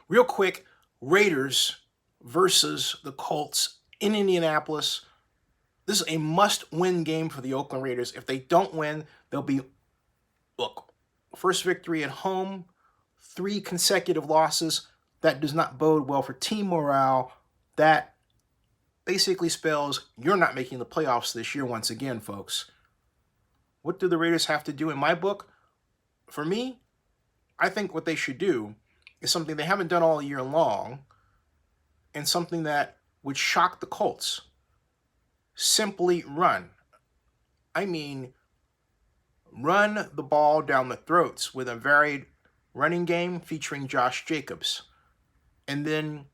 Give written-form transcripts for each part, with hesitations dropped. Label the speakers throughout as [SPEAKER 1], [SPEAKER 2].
[SPEAKER 1] Real quick, Raiders versus the Colts in Indianapolis. This is a must-win game for the Oakland Raiders. If they don't win, they'll be, look, first victory at home, 3 consecutive losses. That does not bode well for team morale. That basically spells you're not making the playoffs this year once again, folks. What do the Raiders have to do in my book? For me, I think what they should do is something they haven't done all year long and something that would shock the Colts. Simply run. I mean, run the ball down the throats with a varied running game featuring Josh Jacobs. And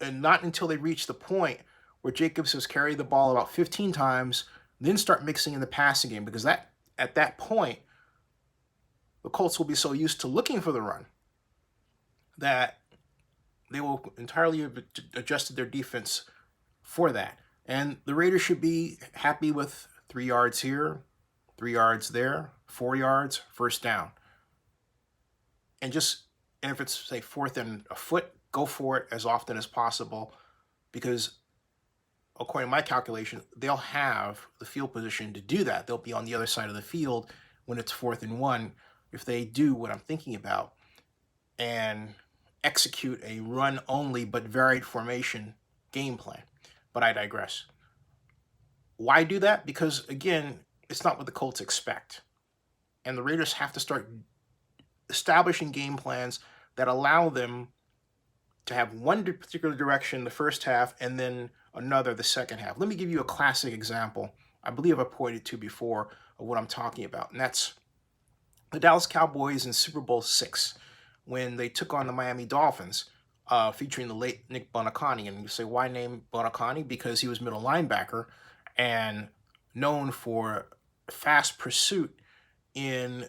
[SPEAKER 1] not until they reach the point where Jacobs has carried the ball about 15 times, then start mixing in the passing game, because at that point, the Colts will be so used to looking for the run that they will entirely have adjusted their defense for that. And the Raiders should be happy with 3 yards here, 3 yards there, 4 yards, first down. And if it's, say, 4th and a foot, go for it as often as possible, because according to my calculation, they'll have the field position to do that. They'll be on the other side of the field when it's 4th and 1 if they do what I'm thinking about and execute a run-only but varied formation game plan. But I digress. Why do that? Because, again, it's not what the Colts expect. And the Raiders have to start establishing game plans that allow them to have one particular direction the first half and then another the second half. Let me give you a classic example. I believe I've pointed to before of what I'm talking about, and that's the Dallas Cowboys in Super Bowl VI when they took on the Miami Dolphins, featuring the late Nick Buoniconti. And you say, why name Buoniconti? Because he was middle linebacker and known for fast pursuit in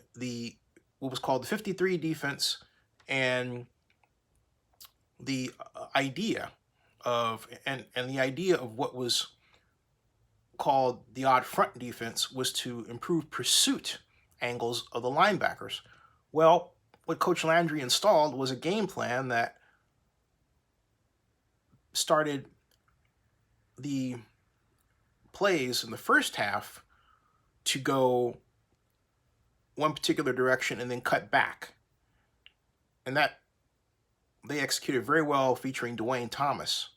[SPEAKER 1] what was called the 53 defense, and the idea of what was called the odd front defense was to improve pursuit angles of the linebackers. Well, what Coach Landry installed was a game plan that started the plays in the first half to go one particular direction and then cut back. And that they executed very well, featuring Dwayne Thomas.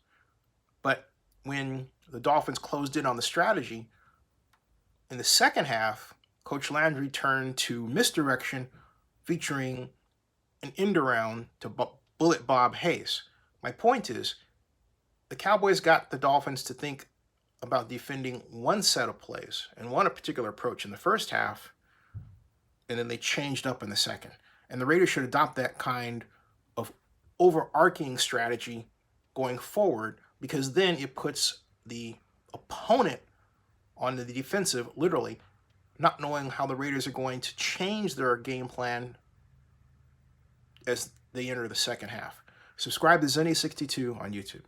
[SPEAKER 1] But when the Dolphins closed in on the strategy, in the second half, Coach Landry turned to misdirection, featuring an end around to Bullet Bob Hayes. My point is, the Cowboys got the Dolphins to think about defending one set of plays and one particular approach in the first half, and then they changed up in the second. And the Raiders should adopt that kind of overarching strategy going forward, because then it puts the opponent on the defensive, literally, not knowing how the Raiders are going to change their game plan as they enter the second half. Subscribe to Zenny62 on YouTube.